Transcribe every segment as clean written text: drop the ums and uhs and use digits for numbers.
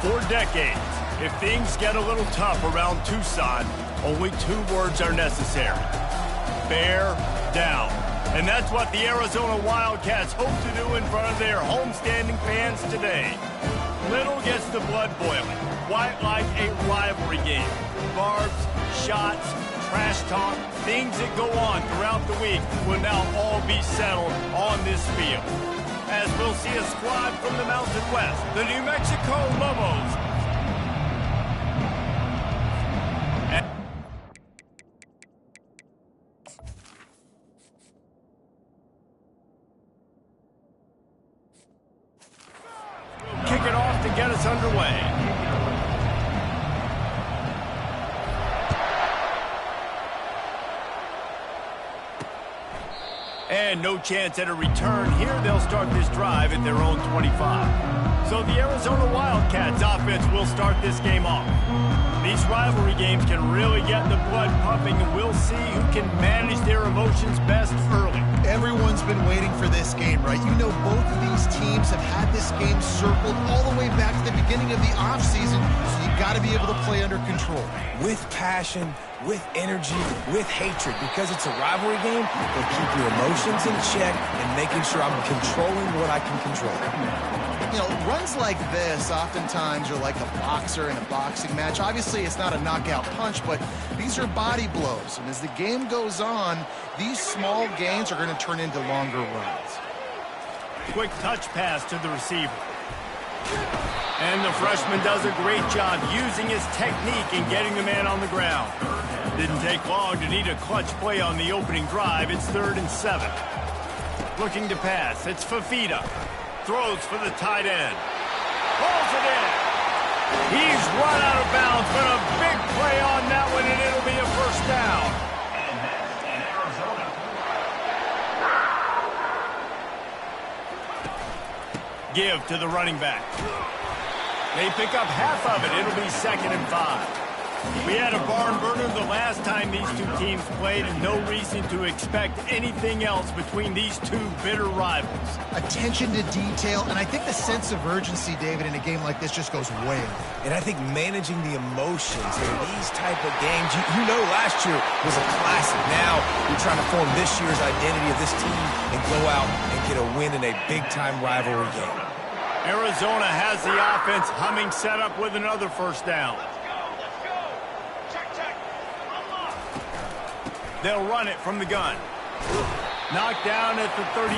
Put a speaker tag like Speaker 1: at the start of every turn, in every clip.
Speaker 1: For decades, if things get a little tough around Tucson, only 2 words are necessary. Bear down. And that's what the Arizona Wildcats hope to do in front of their homestanding fans today. Little gets the blood boiling, quite like a rivalry game. Barbs, shots, trash talk, things that go on throughout the week will now all be settled on this field. As we'll see a squad from the Mountain West, the New Mexico Lobos. Kick it off to get us underway. And no chance at a return here. They'll start this drive at their own 25. So the Arizona Wildcats offense will start this game off. These rivalry games can really get the blood pumping, and we'll see who can manage their emotions best early.
Speaker 2: Everyone's been waiting for this game, right? You know, both of these teams have had this game circled all the way back to the beginning of the offseason, so you got to be able to play under control.
Speaker 3: With passion, with energy, with hatred, because it's a rivalry game, they'll keep your emotions in check and making sure I'm controlling what I can control.
Speaker 2: You know, runs like this oftentimes are like a boxer in a boxing match. Obviously, it's not a knockout punch, but these are body blows. And as the game goes on, these small gains are going to turn into longer runs.
Speaker 1: Quick touch pass to the receiver. And the freshman does a great job using his technique and getting the man on the ground. Didn't take long to need a clutch play on the opening drive. It's 3rd and 7. Looking to pass. It's Fafita. Throws for the tight end. Pulls it in. He's run out of bounds, but a big play on that one, and it'll be a first down. Give to the running back. They pick up half of it. It'll be 2nd and 5. We had a barn burner the last time these two teams played, and no reason to expect anything else between these two bitter rivals.
Speaker 2: Attention to detail, and I think the sense of urgency, David, in a game like this just goes way up.
Speaker 3: And I think managing the emotions in these type of games, you know last year was a classic. Now you're trying to form this year's identity of this team and go out and get a win in a big-time rivalry game.
Speaker 1: Arizona has the offense humming, set up with another first down. They'll run it from the gun. Knocked down at the 35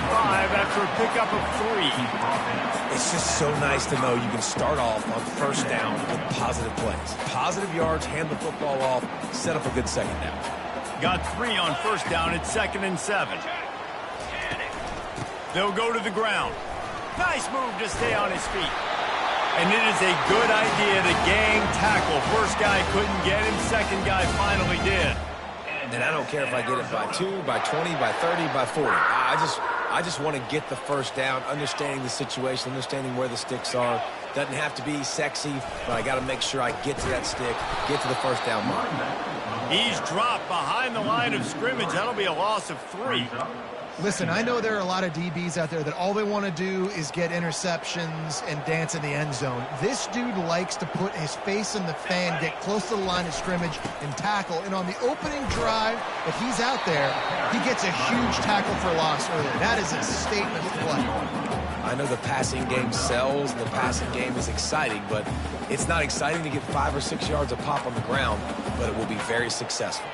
Speaker 1: after a pickup of 3.
Speaker 3: It's just so nice to know you can start off on first down with positive plays. Positive yards, hand the football off, set up a good second down.
Speaker 1: Got 3 on first down. It's 2nd and 7. They'll go to the ground. Nice move to stay on his feet. And it is a good idea to gang tackle. First guy couldn't get him. Second guy finally did.
Speaker 3: And I don't care if I get it by 2, by 20, by 30, by 40. I just want to get the first down, understanding the situation, understanding where the sticks are. Doesn't have to be sexy, but I got to make sure I get to that stick, get to the first down mark.
Speaker 1: He's dropped behind the line of scrimmage. That'll be a loss of 3.
Speaker 2: Listen, I know there are a lot of DBs out there that all they want to do is get interceptions and dance in the end zone. This dude likes to put his face in the fan, get close to the line of scrimmage, and tackle. And on the opening drive that he's out there, he gets a huge tackle for loss early. That is a statement play.
Speaker 3: I know the passing game sells and the passing game is exciting, but it's not exciting to get 5 or 6 yards of pop on the ground, but it will be very successful.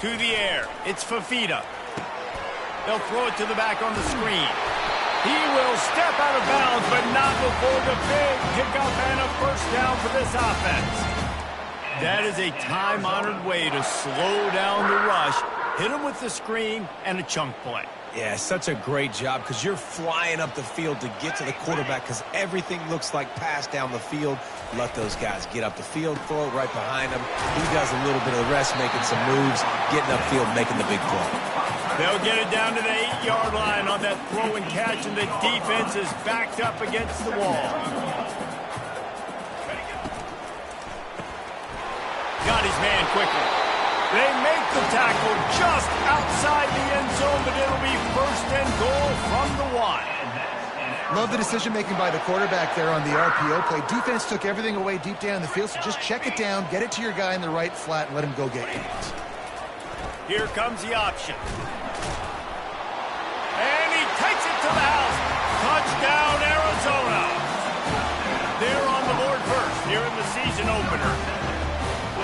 Speaker 1: To the air, it's Fafita. They'll throw it to the back on the screen. He will step out of bounds, but not before the big pickup and a first down for this offense. That is a time-honored way to slow down the rush, hit him with the screen, and a chunk play.
Speaker 3: Yeah, such a great job because you're flying up the field to get to the quarterback because everything looks like pass down the field. Let those guys get up the field, throw it right behind him. He does a little bit of the rest, making some moves, getting upfield, making the big play.
Speaker 1: They'll get it down to the 8-yard line on that throw and catch, and the defense is backed up against the wall. Got his man quickly. They make the tackle just outside the end zone, but it'll be 1st and goal from the 1.
Speaker 2: Love the decision-making by the quarterback there on the RPO play. Defense took everything away deep down the field, so just check it down, get it to your guy in the right flat, and let him go get it.
Speaker 1: Here comes the option. And he takes it to the house. Touchdown, Arizona. They're on the board first here in the season opener.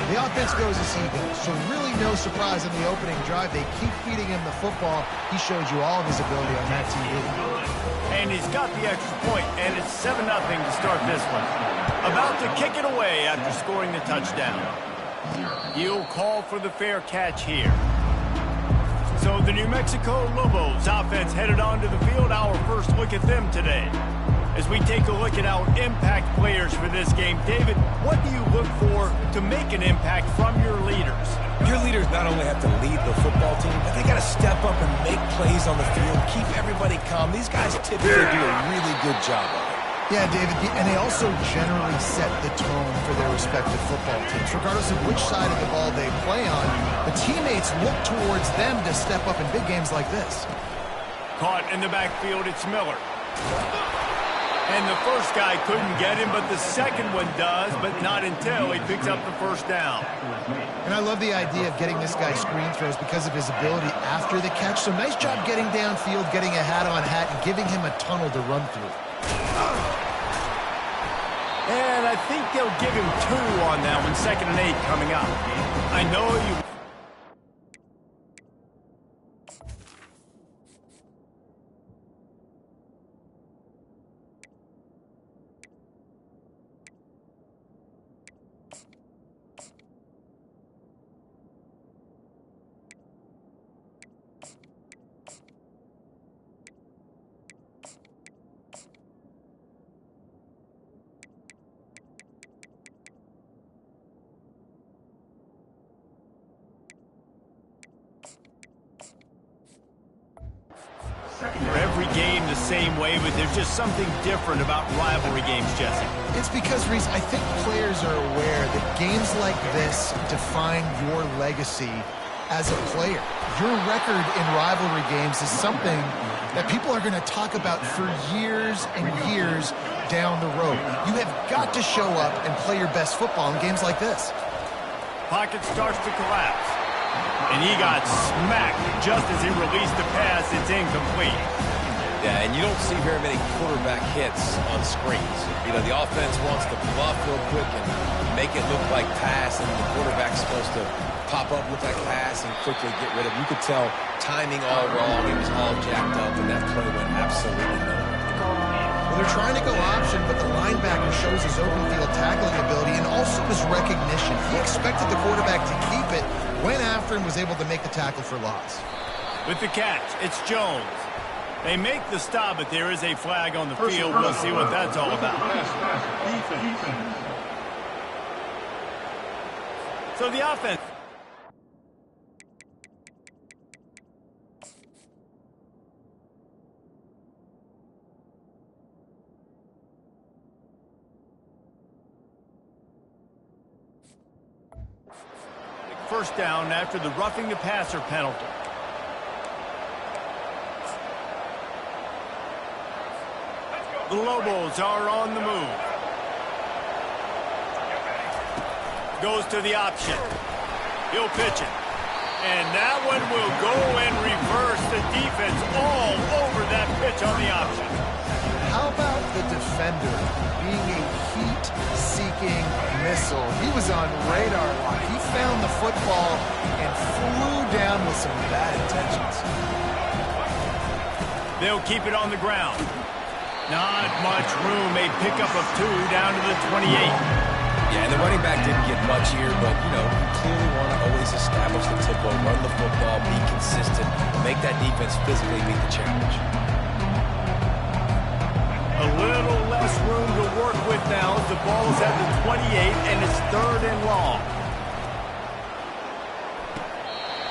Speaker 2: The offense goes as he goes, so really no surprise in the opening drive. They keep feeding him the football. He showed you all of his ability on that TV.
Speaker 1: And he's got the extra point, and it's 7-0 to start this one. About to kick it away after scoring the touchdown. He'll call for the fair catch here. So the New Mexico Lobos offense headed onto the field. Our first look at them today. As we take a look at our impact players for this game, David, what do you look for to make an impact from your leaders?
Speaker 3: Your leaders not only have to lead the football team, but they got to step up and make plays on the field, keep everybody calm. These guys typically do a really good job of it.
Speaker 2: Yeah, David, and they also generally set the tone for their respective football teams. Regardless of which side of the ball they play on, the teammates look towards them to step up in big games like this.
Speaker 1: Caught in the backfield, it's Miller. And the first guy couldn't get him, but the second one does, but not until he picks up the first down.
Speaker 2: And I love the idea of getting this guy screen throws because of his ability after the catch. So nice job getting downfield, getting a hat-on-hat, and giving him a tunnel to run through.
Speaker 1: And I think they'll give him 2 on that one, 2nd and 8 coming up. I know you... For every game the same way, but there's just something different about rivalry games, Jesse.
Speaker 2: It's because, Reese, I think players are aware that games like this define your legacy as a player. Your record in rivalry games is something that people are going to talk about for years and years down the road. You have got to show up and play your best football in games like this.
Speaker 1: Pocket starts to collapse. And he got smacked just as he released the pass. It's incomplete.
Speaker 3: Yeah, and you don't see very many quarterback hits on screens. You know, the offense wants to bluff real quick and make it look like pass, and the quarterback's supposed to pop up, look like pass, and quickly get rid of him. You could tell timing all wrong. He was all jacked up, and that play went absolutely nowhere.
Speaker 2: Well, they're trying to go option, but the linebacker shows his open field tackling ability and also his recognition. He expected the quarterback to keep it, went after and was able to make the tackle for loss.
Speaker 1: With the catch, it's Jones. They make the stop, but there is a flag on the field. We'll see what that's all about. So the offense. First down after the roughing the passer penalty. The Lobos are on the move. Goes to the option. He'll pitch it. And that one will go and reverse the defense all over that pitch on the option.
Speaker 2: How about the defender being a heat-seeking missile? He was on radar lock. He found the football and flew down with some bad intentions.
Speaker 1: They'll keep it on the ground. Not much room. A pickup of 2 down to the 28.
Speaker 3: Yeah, and the running back didn't get much here, but, you know, you clearly want to always establish the tempo, run the football, be consistent, make that defense physically meet the challenge.
Speaker 1: A little less room to work with now as the ball is at the 28, and it's 3rd and long.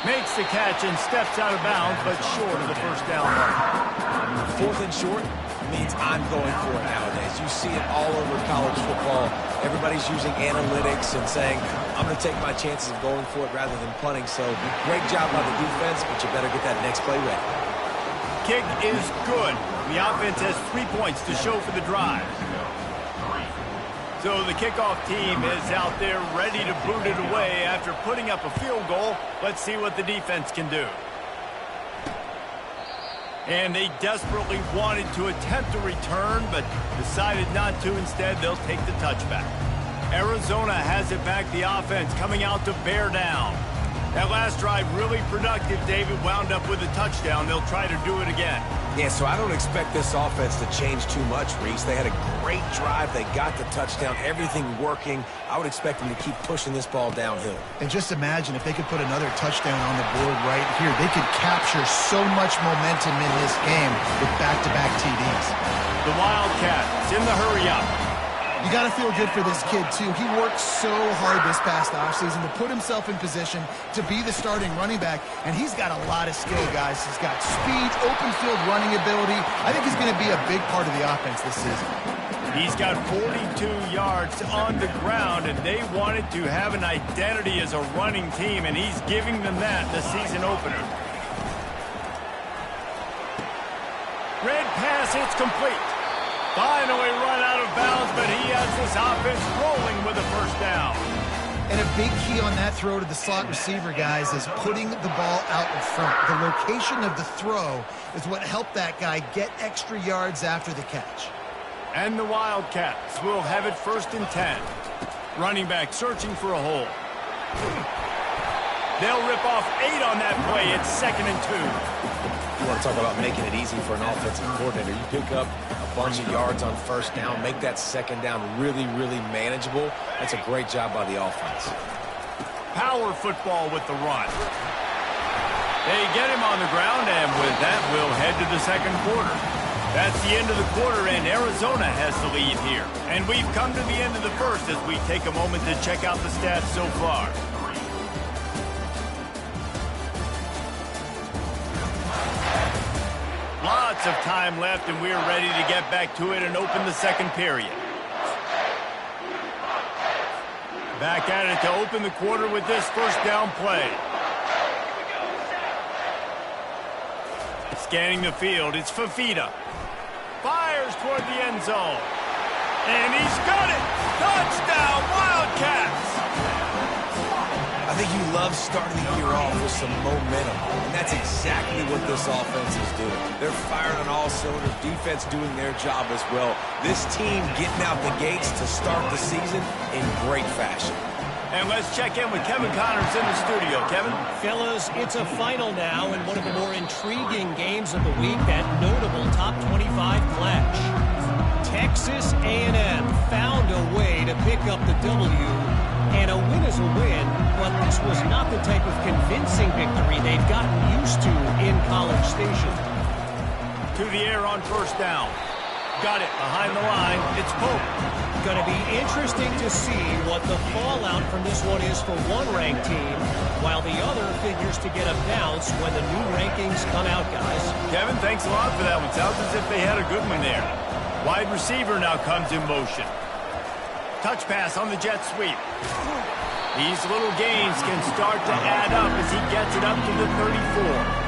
Speaker 1: Makes the catch and steps out of bounds, but short of the first down mark.
Speaker 3: 4th and short means I'm going for it nowadays. You see it all over college football. Everybody's using analytics and saying, I'm going to take my chances of going for it rather than punting. So great job by the defense, but you better get that next play ready.
Speaker 1: kick is good. The offense has 3 points to show for the drive. So the kickoff team is out there ready to boot it away after putting up a field goal. Let's see what the defense can do. And they desperately wanted to attempt a return, but decided not to. Instead, they'll take the touchback. Arizona has it back, the offense coming out to bear down. That last drive really productive. David wound up with a touchdown. They'll try to do it again.
Speaker 3: Yeah, so I don't expect this offense to change too much, Reese. They had a great drive. They got the touchdown, everything working. I would expect them to keep pushing this ball downhill.
Speaker 2: And just imagine if they could put another touchdown on the board right here. They could capture so much momentum in this game with back-to-back TDs.
Speaker 1: The Wildcats in the hurry-up.
Speaker 2: You got to feel good for this kid, too. He worked so hard this past offseason to put himself in position to be the starting running back, and he's got a lot of skill, guys. He's got speed, open field running ability. I think he's going to be a big part of the offense this season.
Speaker 1: He's got 42 yards on the ground, and they wanted to have an identity as a running team, and he's giving them that the season opener. Red pass, it's complete. Finally run out of bounds, but he has this offense rolling with a first down.
Speaker 2: And a big key on that throw to the slot receiver, guys, is putting the ball out in front. The location of the throw is what helped that guy get extra yards after the catch.
Speaker 1: And the Wildcats will have it 1st and 10. Running back searching for a hole. They'll rip off 8 on that play. It's 2nd and 2.
Speaker 3: You want to talk about making it easy for an offensive coordinator. You pick up a bunch of yards on 1st down, make that 2nd down really, really manageable. That's a great job by the offense.
Speaker 1: Power football with the run. They get him on the ground, and with that, we'll head to the 2nd quarter. That's the end of the quarter, and Arizona has the lead here. And we've come to the end of the 1st as we take a moment to check out the stats so far. Lots of time left, and we're ready to get back to it and open the 2nd period. Back at it to open the quarter with this 1st down play. Scanning the field, it's Fafita. Fires toward the end zone. And he's got it! Touchdown, Wildcats!
Speaker 3: I think you love starting the year off with some momentum, and that's exactly what this offense is doing. They're firing on all cylinders, defense doing their job as well. This team getting out the gates to start the season in great fashion.
Speaker 1: And let's check in with Kevin Connors in the studio. Kevin?
Speaker 4: Fellas, it's a final now in one of the more intriguing games of the week, that notable top 25 clash. Texas A&M found a way to pick up the W, and a win is a win, but this was not the type of convincing victory they've gotten used to in College Station.
Speaker 1: To the air on 1st down. Got it behind the line. It's Pope.
Speaker 4: Going to be interesting to see what the fallout from this one is for one ranked team, while the other figures to get a bounce when the new rankings come out, guys.
Speaker 1: Kevin, thanks a lot for that one. Sounds as if they had a good one there. Wide receiver now comes in motion. Touch pass on the jet sweep. These little gains can start to add up as he gets it up to the 34.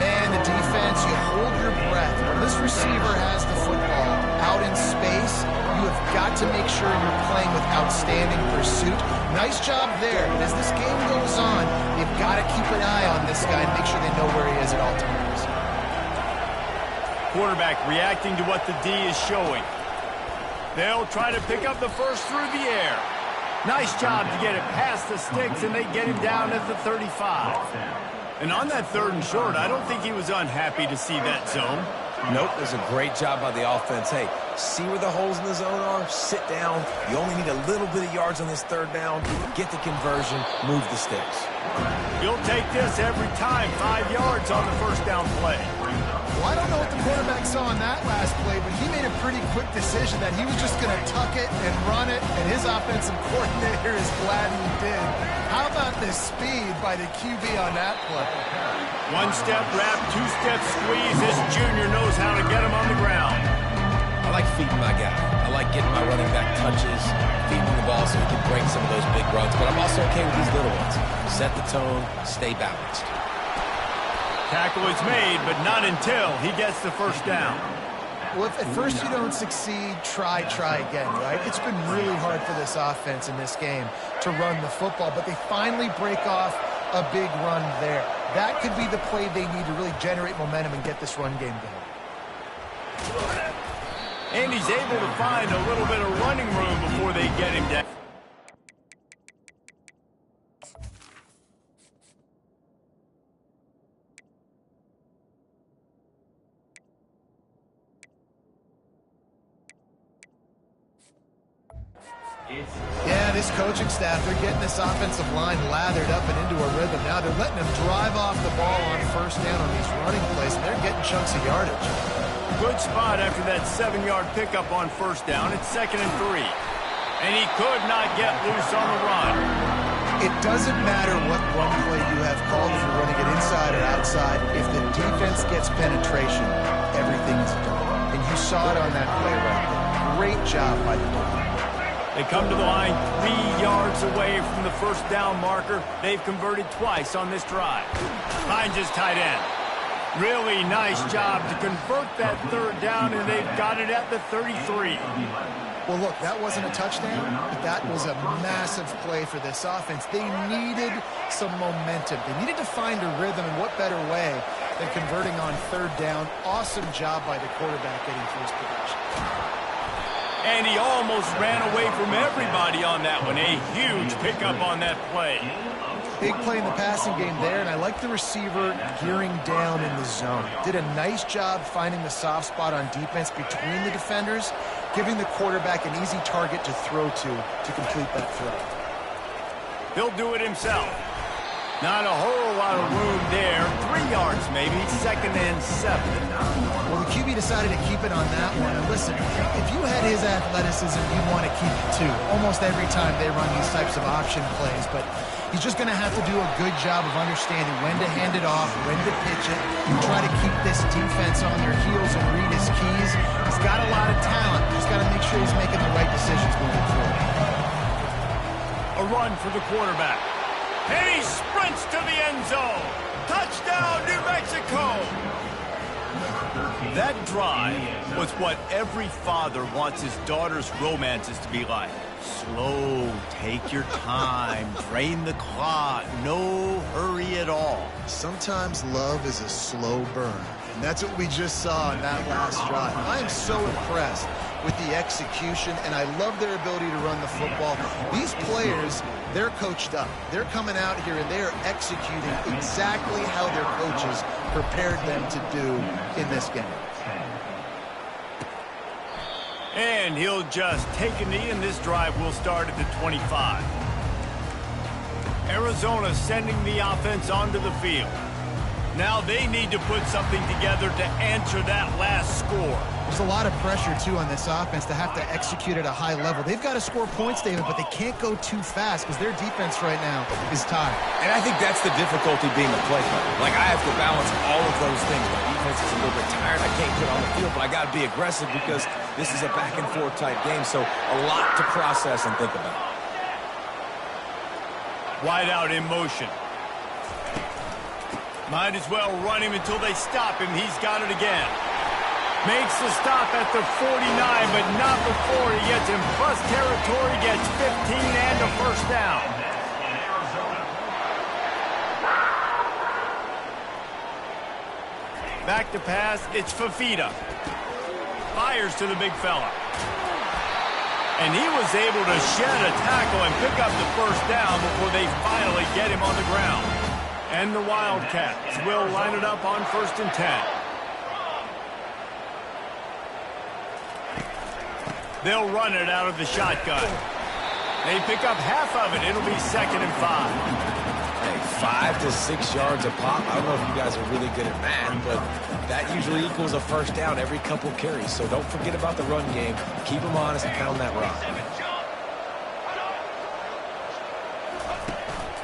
Speaker 2: Man, the defense, you hold your breath. When this receiver has the football out in space, you have got to make sure you're playing with outstanding pursuit. Nice job there. And as this game goes on, you've got to keep an eye on this guy and make sure they know where he is at all times.
Speaker 1: Quarterback reacting to what the D is showing. They'll try to pick up the 1st through the air. Nice job to get it past the sticks, and they get him down at the 35. And on that 3rd and short, I don't think he was unhappy to see that zone.
Speaker 3: Nope, it was a great job by the offense. Hey, see where the holes in the zone are? Sit down. You only need a little bit of yards on this 3rd down. Get the conversion. Move the sticks.
Speaker 1: You'll take this every time. 5 yards on the 1st down play.
Speaker 2: Well, I don't know what the quarterback saw on that last play, but he made a pretty quick decision that he was just going to tuck it and run it, and his offensive coordinator is glad he did. How about the speed by the QB on that play?
Speaker 1: 1-step wrap, 2-step squeeze. This junior knows how to get him on the ground.
Speaker 3: I like feeding my guy. I like getting my running back touches, feeding the ball so he can break some of those big runs, but I'm also okay with these little ones. Set the tone, stay balanced.
Speaker 1: Tackle is made, but not until he gets the first down.
Speaker 2: Well, if at first you don't succeed, try again, right? It's been really hard for this offense in this game to run the football, but they finally break off a big run there. That could be the play they need to really generate momentum and get this run game going.
Speaker 1: And he's able to find a little bit of running room before they get him down.
Speaker 2: Yeah, this coaching staff, they're getting this offensive line lathered up and into a rhythm. Now they're letting them drive off the ball on first down on these running plays, and they're getting chunks of yardage.
Speaker 1: Good spot after that 7-yard pickup on first down. It's 2nd and 3. And he could not get loose on the run.
Speaker 2: It doesn't matter what run play you have called, if you're running it inside or outside. If the defense gets penetration, everything is done. And you saw it on that play right there. Great job by the defense.
Speaker 1: They come to the line 3 yards away from the first down marker. They've converted twice on this drive. Finds his tight end. Really nice job to convert that 3rd down, and they've got it at the 33.
Speaker 2: Well, look, that wasn't a touchdown, but that was a massive play for this offense. They needed some momentum. They needed to find a rhythm, and what better way than converting on 3rd down. Awesome job by the quarterback getting first possession.
Speaker 1: And he almost ran away from everybody on that one. A huge pickup on that play.
Speaker 2: Big play in the passing game there, and I like the receiver gearing down in the zone. Did a nice job finding the soft spot on defense between the defenders, giving the quarterback an easy target to throw to complete that throw.
Speaker 1: He'll do it himself. Not a whole lot of room there. 3 yards maybe, 2nd and 7.
Speaker 2: Well, the QB decided to keep it on that one. And listen, if you had his athleticism, you'd want to keep it too. Almost every time they run these types of option plays. But he's just going to have to do a good job of understanding when to hand it off, when to pitch it, and try to keep this defense on their heels and read his keys. He's got a lot of talent. Just got to make sure he's making the right decisions moving forward.
Speaker 1: A run for the quarterback. And he sprints to the end zone. Touchdown, New Mexico. That drive was what every father wants his daughter's romances to be like. Slow, take your time, drain the clock, no hurry at all.
Speaker 2: Sometimes love is a slow burn, and that's what we just saw in that last drive. I am so impressed with the execution, and I love their ability to run the football. These players, they're coached up. They're coming out here, and they are executing exactly how their coaches prepared them to do in this game.
Speaker 1: And he'll just take a knee, and this drive will start at the 25. Arizona sending the offense onto the field. Now they need to put something together to answer that last score.
Speaker 2: There's a lot of pressure, too, on this offense to have to execute at a high level. They've got to score points, David, but they can't go too fast because their defense right now is tired.
Speaker 3: And I think that's the difficulty being a play caller. Like, I have to balance all of those things. My defense is a little bit tired. I can't get on the field, but I got to be aggressive because this is a back-and-forth type game, so a lot to process and think about.
Speaker 1: Wide out in motion. Might as well run him until they stop him. He's got it again. Makes the stop at the 49, but not before he gets in plus territory, gets 15 and a first down. Back to pass, it's Fafita. Fires to the big fella. And he was able to shed a tackle and pick up the first down before they finally get him on the ground. And the Wildcats will line it up on 1st and 10. They'll run it out of the shotgun. They pick up half of it. It'll be 2nd and 5.
Speaker 3: Hey, 5 to 6 yards a pop. I don't know if you guys are really good at math, but that usually equals a first down every couple carries. So don't forget about the run game. Keep them honest and pound that rock.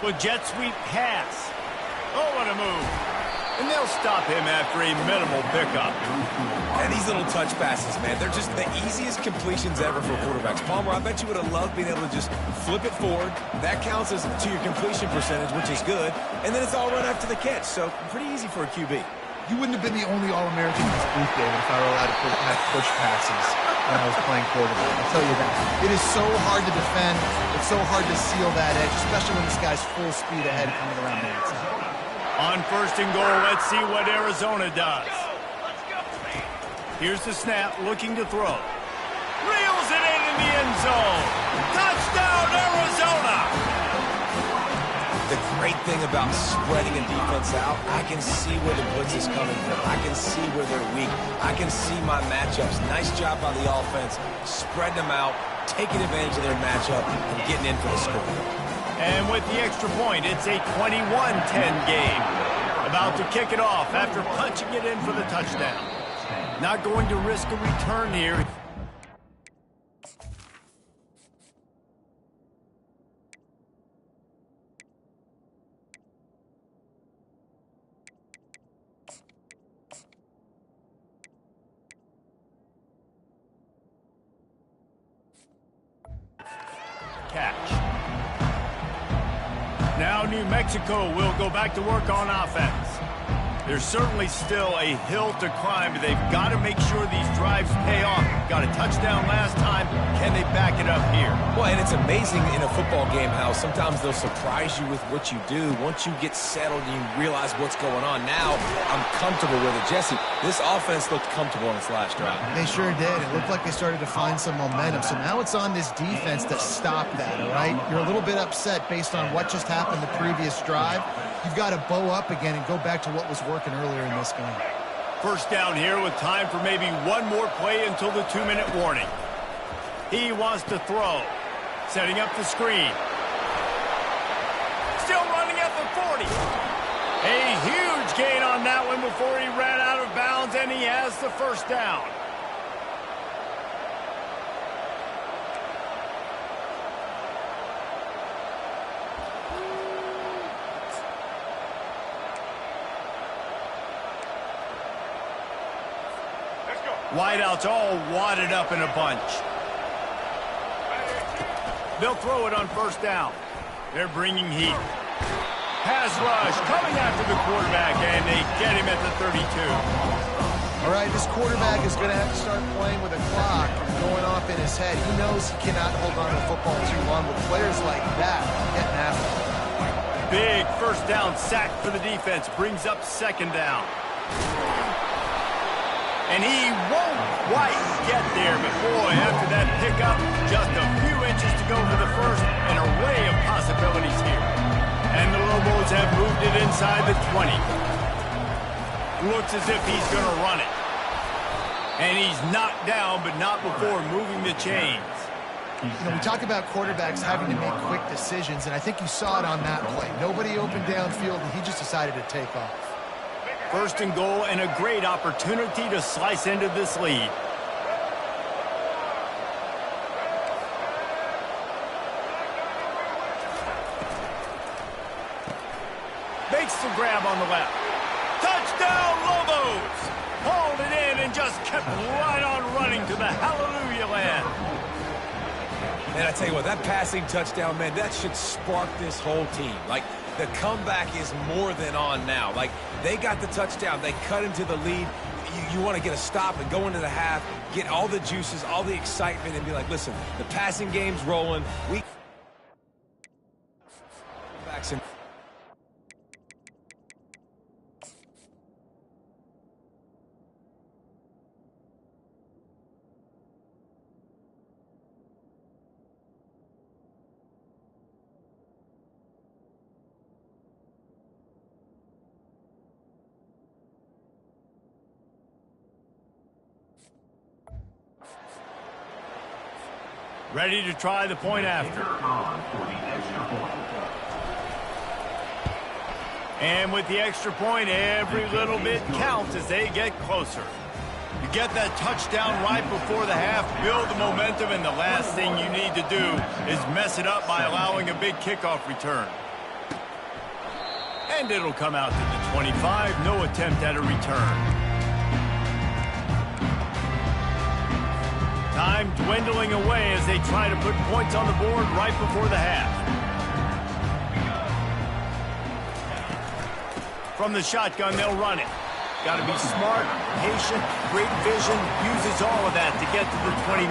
Speaker 1: Well, jet sweep pass. Oh, what a move. and they'll stop him after a minimal pickup.
Speaker 3: And these little touch passes, man, they're just the easiest completions ever for quarterbacks. Palmer, I bet you would have loved being able to just flip it forward. That counts as to your completion percentage, which is good. And then it's all run after the catch, so pretty easy for a QB.
Speaker 2: You wouldn't have been the only All-American in this booth, David, if I were allowed to have push passes when I was playing quarterback. I'll tell you that. It is so hard to defend. It's so hard to seal that edge, especially when this guy's full speed ahead coming around the outside.
Speaker 1: On 1st and goal, let's see what Arizona does. Here's the snap, looking to throw. Reels it in the end zone. Touchdown, Arizona!
Speaker 3: The great thing about spreading a defense out, I can see where the blitz is coming from. I can see where they're weak. I can see my matchups. Nice job by the offense, spreading them out, taking advantage of their matchup, and getting in for the score.
Speaker 1: And with the extra point, it's a 21-10 game. About to kick it off after punching it in for the touchdown. Not going to risk a return here. Catch. Now New Mexico will go back to work on offense. There's certainly still a hill to climb, but they've got to make sure these drives pay off. Got a touchdown last time. Can they back it up here?
Speaker 3: Well, and it's amazing in a football game how sometimes they'll surprise you with what you do. Once you get settled and you realize what's going on, now I'm comfortable with it. Jesse, this offense looked comfortable in its last drive.
Speaker 2: They sure did. It looked like they started to find some momentum. So now it's on this defense to stop that, all right? You're a little bit upset based on what just happened the previous drive. You've got to bow up again and go back to what was working earlier in this game.
Speaker 1: First down here with time for maybe one more play until the 2-minute warning. He wants to throw. Setting up the screen. Still running at the 40. A huge gain on that one before he ran out of bounds, and he has the first down. Wideouts all wadded up in a bunch. They'll throw it on 1st down. They're bringing heat. Pass rush coming after the quarterback, and they get him at the 32.
Speaker 2: All right, this quarterback is going to have to start playing with a clock going off in his head. He knows he cannot hold on to the football too long with players like that getting after him.
Speaker 1: Big 1st down sack for the defense. Brings up 2nd down. And he won't quite get there, but boy, after that pickup, just a few inches to go for the first, an array of possibilities here. And the Lobos have moved it inside the 20. Looks as if he's going to run it. And he's knocked down, but not before moving the chains.
Speaker 2: You know, we talk about quarterbacks having to make quick decisions, and I think you saw it on that play. Nobody opened downfield, and he just decided to take off.
Speaker 1: 1st and goal, and a great opportunity to slice into this lead. Makes the grab on the left. Touchdown, Lobos! Hauled it in and just kept right on running to the hallelujah land.
Speaker 3: And I tell you what, that passing touchdown, man, that should spark this whole team. Like, the comeback is more than on now. Like, they got the touchdown. They cut into the lead. You want to get a stop and go into the half, get all the juices, all the excitement, and be like, listen, the passing game's rolling. We
Speaker 1: Ready to try the point after. And with the extra point, every little bit counts as they get closer. You get that touchdown right before the half, build the momentum, and the last thing you need to do is mess it up by allowing a big kickoff return. And it'll come out to the 25. No attempt at a return. Time dwindling away as they try to put points on the board right before the half. From the shotgun, they'll run it. Got to be smart, patient, great vision, uses all of that to get to the 29.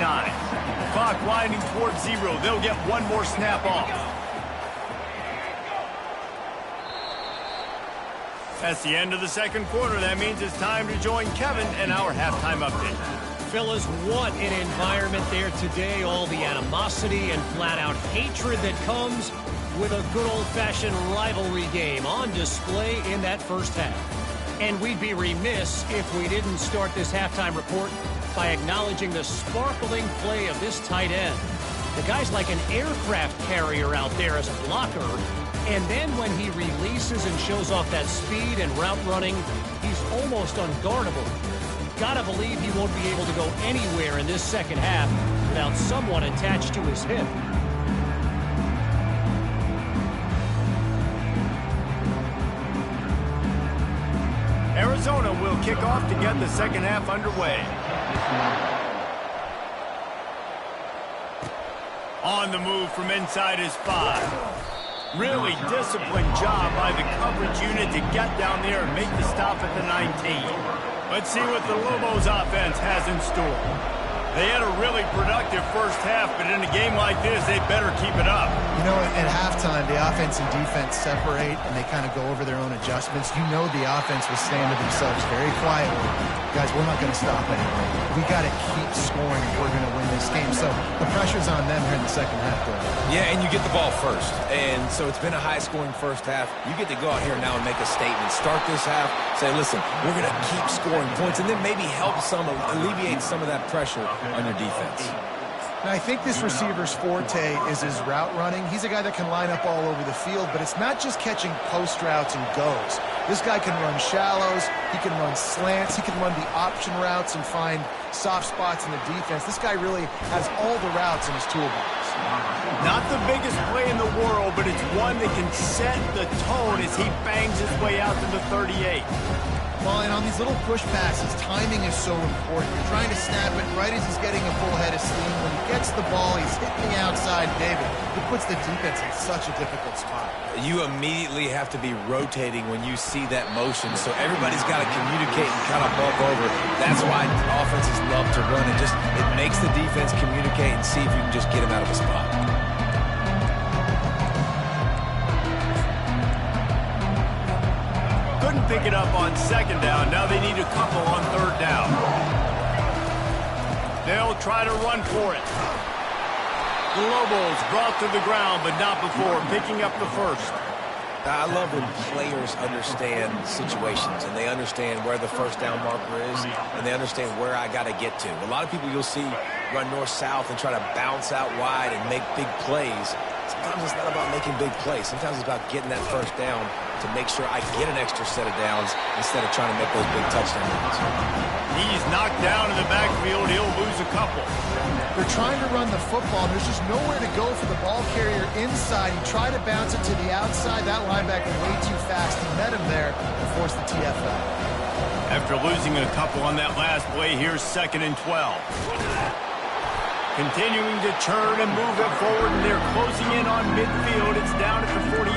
Speaker 1: Clock winding towards 0. They'll get one more snap off. That's the end of the second quarter. That means it's time to join Kevin in our halftime update.
Speaker 4: Fellas, what an environment there today. All the animosity and flat-out hatred that comes with a good old-fashioned rivalry game on display in that first half. And we'd be remiss if we didn't start this halftime report by acknowledging the sparkling play of this tight end. The guy's like an aircraft carrier out there as a blocker. And then when he releases and shows off that speed and route running, he's almost unguardable. Gotta believe he won't be able to go anywhere in this second half without someone attached to his hip.
Speaker 1: Arizona will kick off to get the second half underway. On the move from inside his 5. Really disciplined job by the coverage unit to get down there and make the stop at the 19. Let's see what the Lobos offense has in store. They had a really productive first half, but in a game like this, they better keep it up.
Speaker 2: You know, at halftime, the offense and defense separate, and they kind of go over their own adjustments. You know the offense was saying to themselves very quietly, guys, we're not going to stop anymore. We got to keep scoring if we're going to win this game. So the pressure's on them here in the second half, though.
Speaker 3: Yeah, and you get the ball first. And so it's been a high-scoring first half. You get to go out here now and make a statement. Start this half, say, listen, we're going to keep scoring points, and then maybe help alleviate some of that pressure on your defense.
Speaker 2: Now, I think this receiver's forte is his route running. He's a guy that can line up all over the field, but it's not just catching post routes and goes. This guy can run shallows, he can run slants, he can run the option routes and find soft spots in the defense. This guy really has all the routes in his toolbox.
Speaker 1: Not the biggest play in the world, but it's one that can set the tone as he bangs his way out to the 38.
Speaker 2: Well, and on these little push passes, timing is so important. You're trying to snap it right as he's getting a full head of steam. When he gets the ball, he's hitting the outside, David. It puts the defense in such a difficult spot.
Speaker 3: You immediately have to be rotating when you see that motion, so everybody's got to communicate and kind of bump over. That's why offenses love to run. It makes the defense communicate and see if you can just get him out of a spot.
Speaker 1: Couldn't pick it up on second down. Now they need a couple on third down. They'll try to run for it. The Lobos brought to the ground, but not before picking up the first.
Speaker 3: I love when players understand situations and they understand where the first down marker is and they understand where I got to get to. A lot of people you'll see run north-south and try to bounce out wide and make big plays. Sometimes it's not about making big plays. Sometimes it's about getting that first down to make sure I get an extra set of downs instead of trying to make those big touchdown runs.
Speaker 1: He's knocked down in the backfield. He'll lose a couple.
Speaker 2: They're trying to run the football. There's just nowhere to go for the ball carrier inside. He tried to bounce it to the outside. That linebacker way too fast. He met him there and forced the TFL.
Speaker 1: After losing a couple on that last play, here's 2nd and 12. Continuing to turn and move it forward, and they're closing in on midfield. It's down at the 48.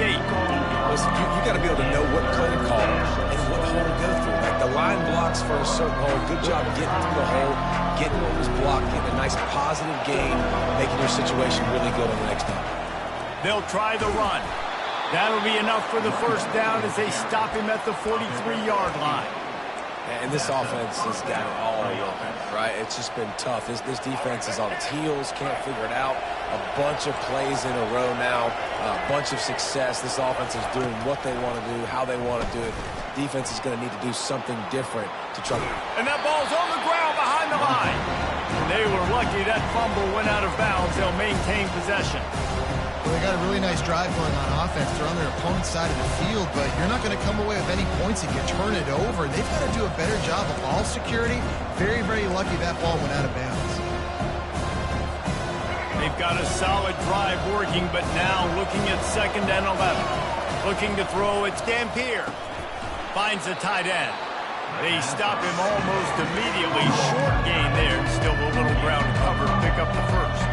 Speaker 3: Listen, you got to be able to know what play to call and what hole to go through. Like the line blocks for a certain hole. Good job getting through the hole, getting what was blocked, getting a nice positive gain, making your situation really good on the next time.
Speaker 1: They'll try the run. That'll be enough for the first down as they stop him at the 43-yard line.
Speaker 3: And this offense has got it all open, right? It's just been tough. This defense is on its heels, can't figure it out. A bunch of plays in a row now, a bunch of success. This offense is doing what they want to do, how they want to do it. Defense is going to need to do something different to try to...
Speaker 1: And that ball's on the ground behind the line. They were lucky that fumble went out of bounds. They'll maintain possession.
Speaker 2: Well, they got a really nice drive going on offense. They're on their opponent's side of the field, but you're not going to come away with any points if you turn it over. They've got to do a better job of ball security. Very, very lucky that ball went out of bounds. They've
Speaker 1: got a solid drive working, but now looking at 2nd and 11. Looking to throw, it's Dampier. Finds the tight end. They stop him almost immediately. Short gain there. Still a little ground to cover to pick up the first.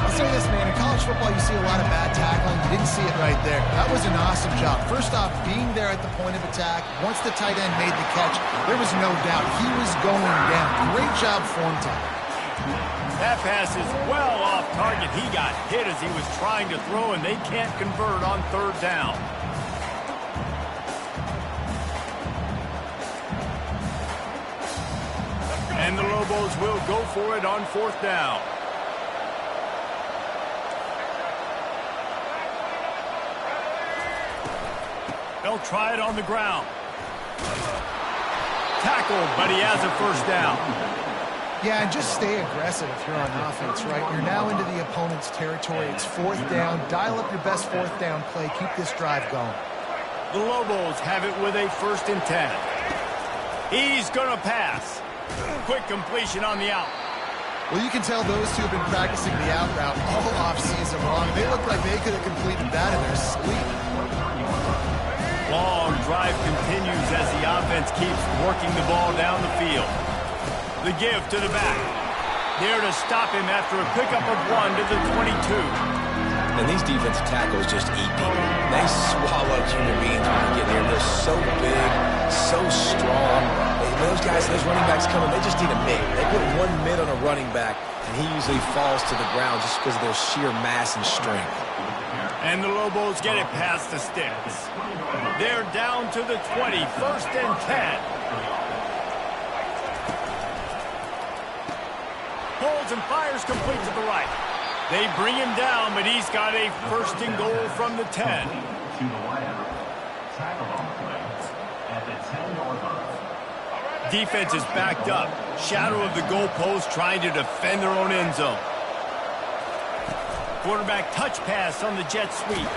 Speaker 2: I'll say this, man. In college football, you see a lot of bad tackling. You didn't see it right there. That was an awesome job. First off, being there at the point of attack. Once the tight end made the catch, there was no doubt he was going down. Great job form time.
Speaker 1: That pass is well off target. He got hit as he was trying to throw, and they can't convert on third down. And the Lobos will go for it on fourth down. They'll try it on the ground. Tackled, but he has a first down.
Speaker 2: Yeah, and just stay aggressive if you're on offense, right? You're now into the opponent's territory. It's fourth down. Dial up your best fourth down play. Keep this drive going.
Speaker 1: The Lobos have it with a 1st and 10. He's going to pass. Quick completion on the out.
Speaker 2: Well, you can tell those two have been practicing the out route all offseason long. They look like they could have completed that in their sleep.
Speaker 1: Long drive continues as the offense keeps working the ball down the field. The give to the back. There to stop him after a pickup of 1 to the 22.
Speaker 3: And these defensive tackles just eat people. They swallow human beings when they get here. They're so big, so strong. Those guys, those running backs coming, they just need a mid. They put 1 mid on a running back, and he usually falls to the ground just because of their sheer mass and strength.
Speaker 1: And the Lobos get it past the sticks. They're down to the 20, 1st and 10. Holds and fires complete to the right. They bring him down, but he's got a 1st and goal from the 10. Defense is backed up. Shadow of the goalpost trying to defend their own end zone. Quarterback touch pass on the jet sweep.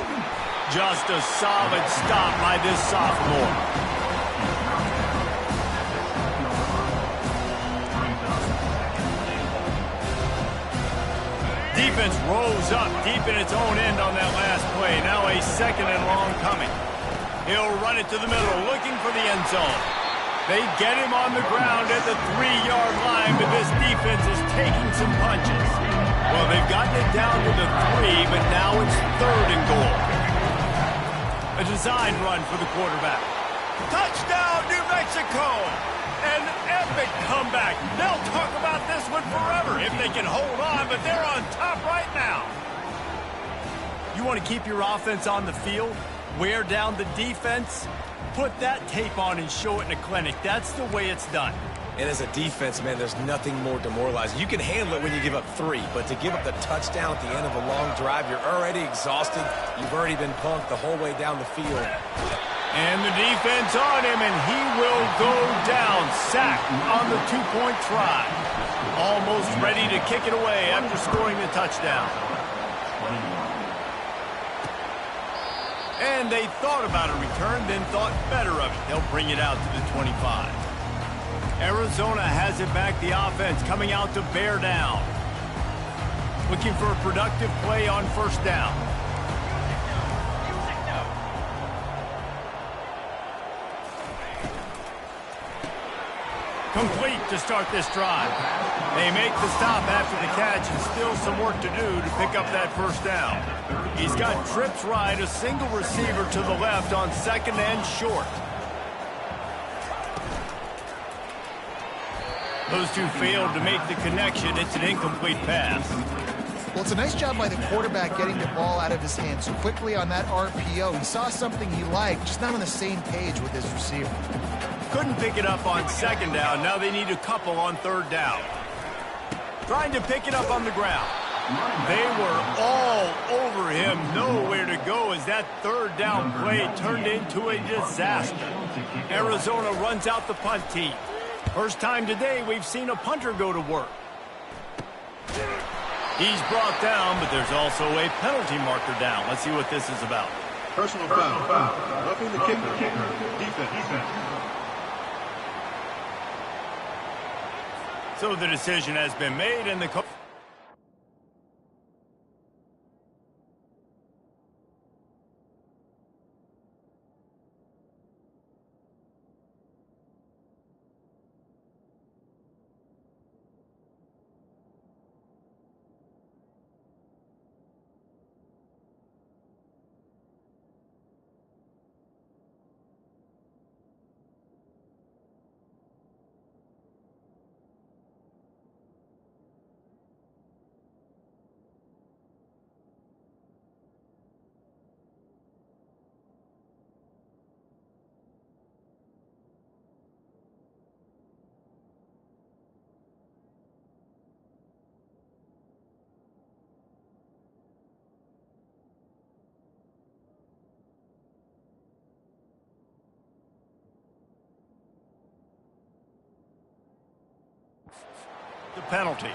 Speaker 1: Just a solid stop by this sophomore. Defense rolls up deep in its own end on that last play. Now a 2nd and long coming. He'll run it to the middle, looking for the end zone. They get him on the ground at the 3-yard line, but this defense is taking some punches. Well, they've gotten it down to the 3, but now it's 3rd and goal. A design run for the quarterback. Touchdown, New Mexico! An epic comeback. They'll talk about this one forever if they can hold on, but they're on top right now. You want to keep your offense on the field? Wear down the defense? Put that tape on and show it in a clinic. That's the way it's done.
Speaker 3: And as a defense, man, there's nothing more demoralizing. You can handle it when you give up 3, but to give up the touchdown at the end of a long drive, you're already exhausted. You've already been punked the whole way down the field.
Speaker 1: And the defense on him, and he will go down. Sacked on the 2-point try. Almost ready to kick it away after scoring the touchdown. And they thought about a return, then thought better of it. They'll bring it out to the 25. Arizona has it back, the offense coming out to bear down. Looking for a productive play on 1st down. Complete to start this drive. They make the stop after the catch and still some work to do to pick up that 1st down. He's got trips right, a single receiver to the left on 2nd and short. Those two failed to make the connection. It's an incomplete pass.
Speaker 2: Well, it's a nice job by the quarterback getting the ball out of his hands quickly on that RPO. He saw something he liked, just not on the same page with his receiver.
Speaker 1: Couldn't pick it up on 2nd down. Now they need a couple on 3rd down. Trying to pick it up on the ground. They were all over him. Nowhere to go as that 3rd down play turned into a disaster. Arizona runs out the punt team. First time today we've seen a punter go to work. He's brought down, but there's also a penalty marker down. Let's see what this is about.
Speaker 5: Personal foul. Roughing the kicker. Defense.
Speaker 1: So the decision has been made, and the coach. penalty.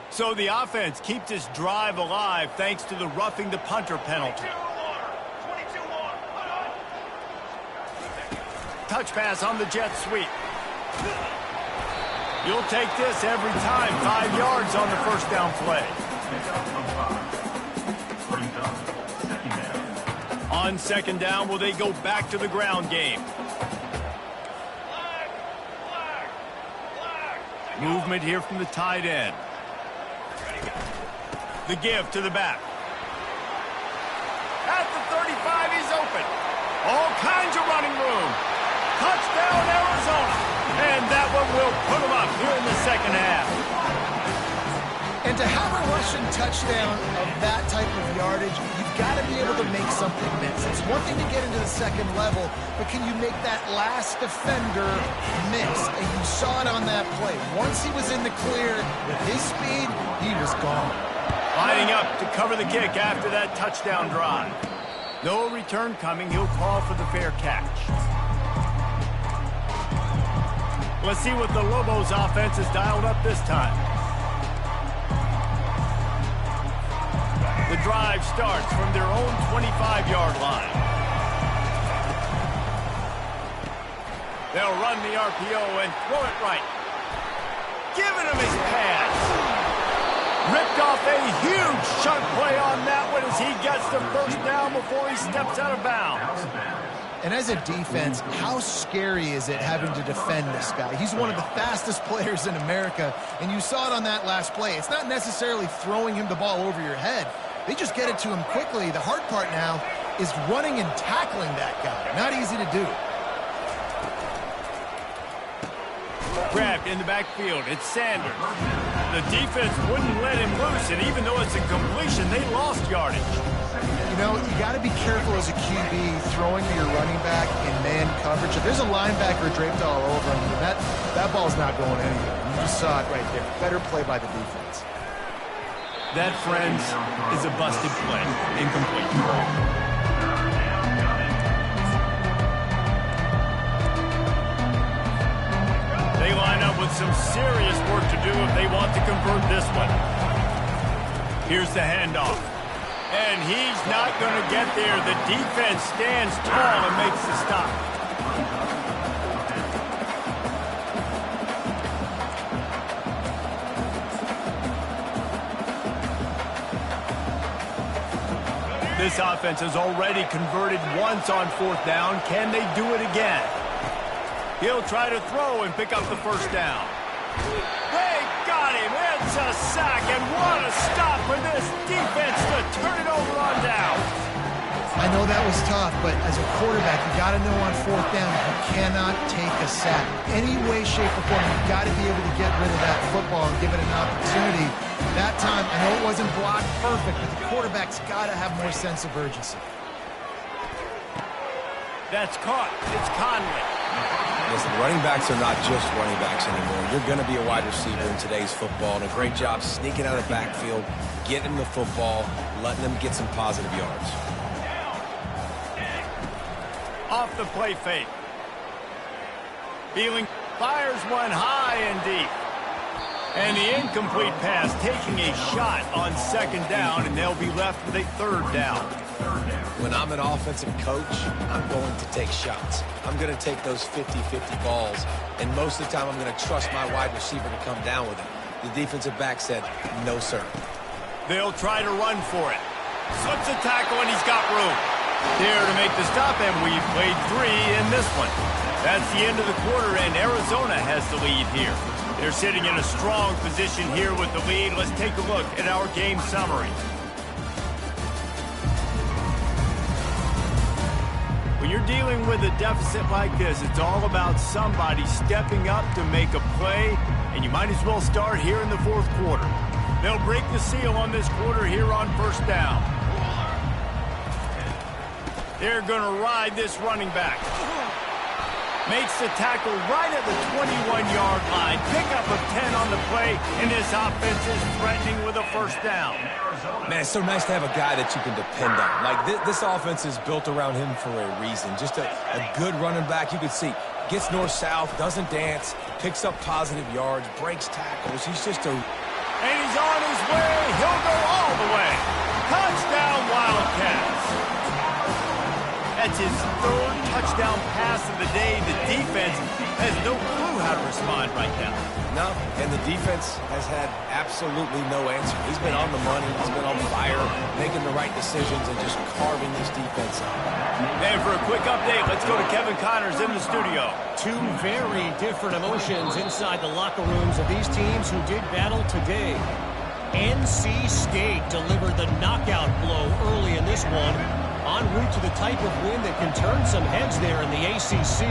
Speaker 1: So the offense keeps this drive alive thanks to the roughing the punter penalty. Touch pass on the jet sweep. You'll take this every time. 5 yards on the first down play. On second down, will they go back to the ground game? Movement here from the tight end. The give to the back. At the 35, he's open. All kinds of running room. Touchdown, Arizona. And that one will put them up here in the second half.
Speaker 2: And to have a rushing touchdown of that type of yardage, you've got to be able to make something miss. It's one thing to get into the second level, but can you make that last defender miss? And you saw it on that play. Once he was in the clear with his speed, he was gone.
Speaker 1: Lining up to cover the kick after that touchdown drive. No return coming. He'll call for the fair catch. Let's see what the Lobos offense has dialed up this time. The drive starts from their own 25-yard line. They'll run the RPO and throw it right. Giving him his pass. Ripped off a huge chunk play on that one as he gets the first down before he steps out of bounds.
Speaker 2: And as a defense, how scary is it having to defend this guy? He's one of the fastest players in America, and you saw it on that last play. It's not necessarily throwing him the ball over your head. They just get it to him quickly. The hard part now is running and tackling that guy. Not easy to do.
Speaker 1: Grabbed in the backfield. It's Sanders. The defense wouldn't let him loose, and even though it's a completion, they lost yardage.
Speaker 2: You know, you got to be careful as a QB throwing to your running back in man coverage. If there's a linebacker draped all over him, that ball's not going anywhere. You just saw it right there. Better play by the defense.
Speaker 1: That, friends, is a busted play. Incomplete. They line up with some serious work to do if they want to convert this one. Here's the handoff. And he's not going to get there. The defense stands tall and makes the stop. This offense has already converted once on fourth down. Can they do it again? He'll try to throw and pick up the first down. They got him. It's a sack, and what a stop for this defense to turn it over on down.
Speaker 2: I know that was tough, but as a quarterback, you got to know on fourth down you cannot take a sack. Any way, shape, or form, you've got to be able to get rid of that football and give it an opportunity. That time, I know it wasn't blocked perfect, but the quarterback's got to have more sense of urgency.
Speaker 1: That's caught. It's Conley.
Speaker 3: Listen, running backs are not just running backs anymore. You're going to be a wide receiver in today's football, and a great job sneaking out of the backfield, getting the football, letting them get some positive yards.
Speaker 1: Off the play fake. Beeling fires one high and deep. And the incomplete pass taking a shot on second down, and they'll be left with a third down.
Speaker 3: When I'm an offensive coach, I'm going to take shots. I'm going to take those 50-50 balls, and most of the time I'm going to trust my wide receiver to come down with it. The defensive back said, no, sir.
Speaker 1: They'll try to run for it. Slips a tackle, and he's got room. There to make the stop, and we've played 3 in this one. That's the end of the quarter, and Arizona has the lead here. They're sitting in a strong position here with the lead. Let's take a look at our game summary. When you're dealing with a deficit like this, it's all about somebody stepping up to make a play, and you might as well start here in the fourth quarter. They'll break the seal on this quarter here on first down. They're going to ride this running back. Makes the tackle right at the 21-yard line. Pickup of 10 on the play, and this offense is threatening with a first down.
Speaker 3: Man, it's so nice to have a guy that you can depend on. Like, this offense is built around him for a reason. Just a good running back. You can see, gets north-south, doesn't dance, picks up positive yards, breaks tackles. He's just a...
Speaker 1: And he's on his way. He'll go all the way. Touchdown, Wildcats. That's his third touchdown pass of the day. The defense has no clue how to respond right now.
Speaker 3: No, and the defense has had absolutely no answer. He's been on the money. He's been on fire, making the right decisions and just carving this defense up.
Speaker 1: And for a quick update, let's go to Kevin Connors in the studio.
Speaker 4: Two very different emotions inside the locker rooms of these teams who did battle today. NC State delivered the knockout blow early in this one, en route to the type of win that can turn some heads there in the ACC.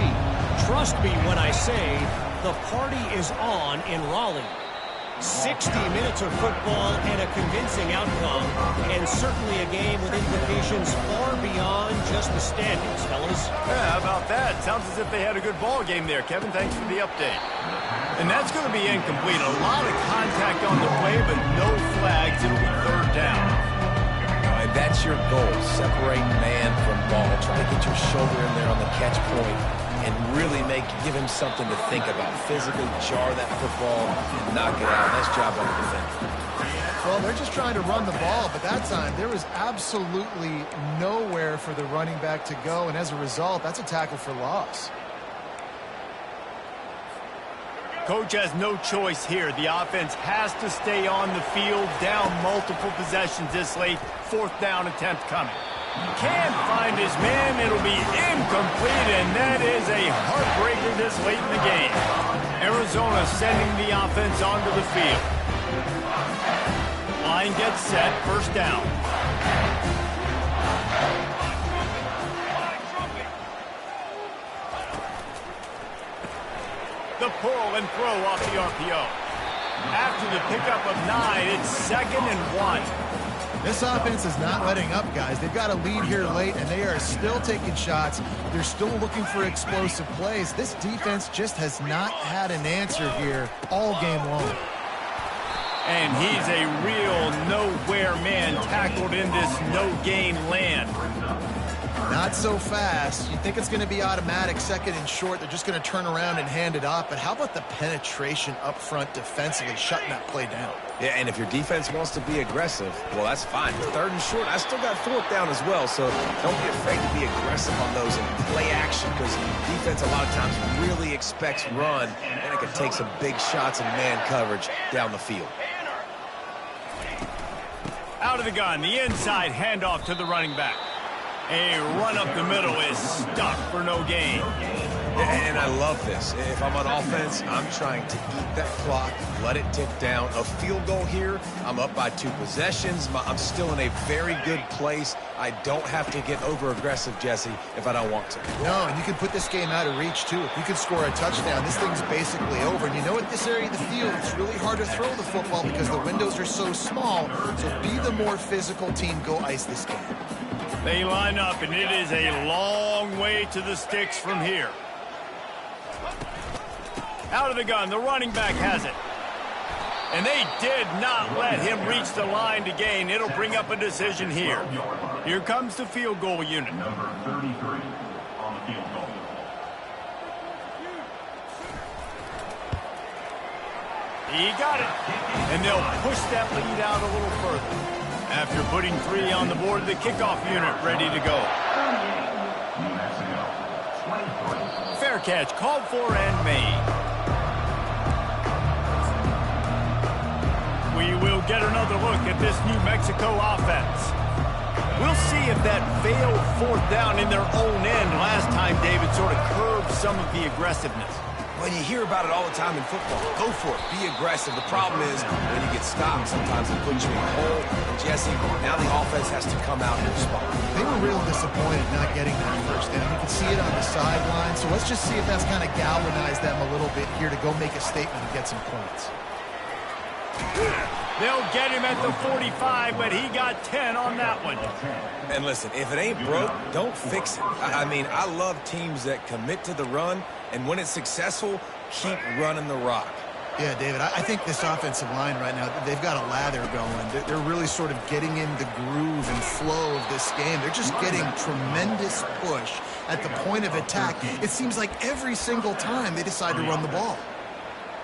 Speaker 4: Trust me when I say the party is on in Raleigh. 60 minutes of football and a convincing outcome, and certainly a game with implications far beyond just the standings, fellas.
Speaker 1: Yeah, how about that? Sounds as if they had a good ball game there, Kevin. Thanks for the update. And that's going to be incomplete. A lot of contact on the play, but no flags. It'll be third down.
Speaker 3: And that's your goal, separate man from ball. Try to get your shoulder in there on the catch point and really give him something to think about. Physically jar that football and knock it out. Nice job on the defense.
Speaker 2: Well, they're just trying to run the ball, but that time there was absolutely nowhere for the running back to go, and as a result, that's a tackle for loss.
Speaker 1: Coach has no choice here. The offense has to stay on the field, down multiple possessions this late. Fourth down attempt coming. Can't find his man. It'll be incomplete, and that is a heartbreaker this late in the game. Arizona sending the offense onto the field. Line gets set. First down. The pull and throw off the RPO. After the pickup of 9, it's 2nd and 1.
Speaker 2: This offense is not letting up, guys. They've got a lead here late, and they are still taking shots. They're still looking for explosive plays. This defense just has not had an answer here all game long.
Speaker 1: And he's a real nowhere man tackled in this no-gain land.
Speaker 2: Not so fast. You think it's going to be automatic, 2nd and short. They're just going to turn around and hand it off. But how about the penetration up front defensively, shutting that play down?
Speaker 3: Yeah, and if your defense wants to be aggressive, well, that's fine. 3rd and short, I still got 4th down as well. So don't be afraid to be aggressive on those and play action, because defense a lot of times really expects run, and it can take some big shots in man coverage down the field.
Speaker 1: Out of the gun, the inside handoff to the running back. A run up the middle is stuck for no gain.
Speaker 3: And I love this. If I'm on offense, I'm trying to eat that clock, let it tick down. A field goal here, I'm up by 2 possessions. I'm still in a very good place. I don't have to get over-aggressive, Jesse, if I don't want to.
Speaker 2: No, and you can put this game out of reach, too. If you can score a touchdown, this thing's basically over. And you know, at this area of the field, it's really hard to throw the football because the windows are so small. So be the more physical team. Go ice this game.
Speaker 1: They line up, and it is a long way to the sticks from here. Out of the gun, the running back has it. And they did not let him reach the line to gain. It'll bring up a decision here. Here comes the field goal unit.
Speaker 5: Number 33 on the field goal.
Speaker 1: He got it. And they'll push that lead out a little further. After putting 3 on the board, the kickoff unit ready to go.
Speaker 5: New Mexico, 23.
Speaker 1: Fair catch, called for and made. We will get another look at this New Mexico offense. We'll see if that failed 4th down in their own end last time, David, sort of curbed some of the aggressiveness.
Speaker 3: Well, you hear about it all the time in football. Go for it. Be aggressive. The problem is when you get stopped, sometimes it puts you in a hole. And Jesse, now the offense has to come out and respond.
Speaker 2: They were real disappointed not getting that first down. You can see it on the sideline. So let's just see if that's kind of galvanized them a little bit here to go make a statement and get some points.
Speaker 1: They'll get him at the 45, but he got 10 on that one.
Speaker 3: And listen, if it ain't broke, don't fix it. I mean, I love teams that commit to the run, and when it's successful, keep running the rock.
Speaker 2: Yeah, David, I think this offensive line right now, they've got a lather going. They're really sort of getting in the groove and flow of this game. They're just getting tremendous push at the point of attack. It seems like every single time they decide to run the ball.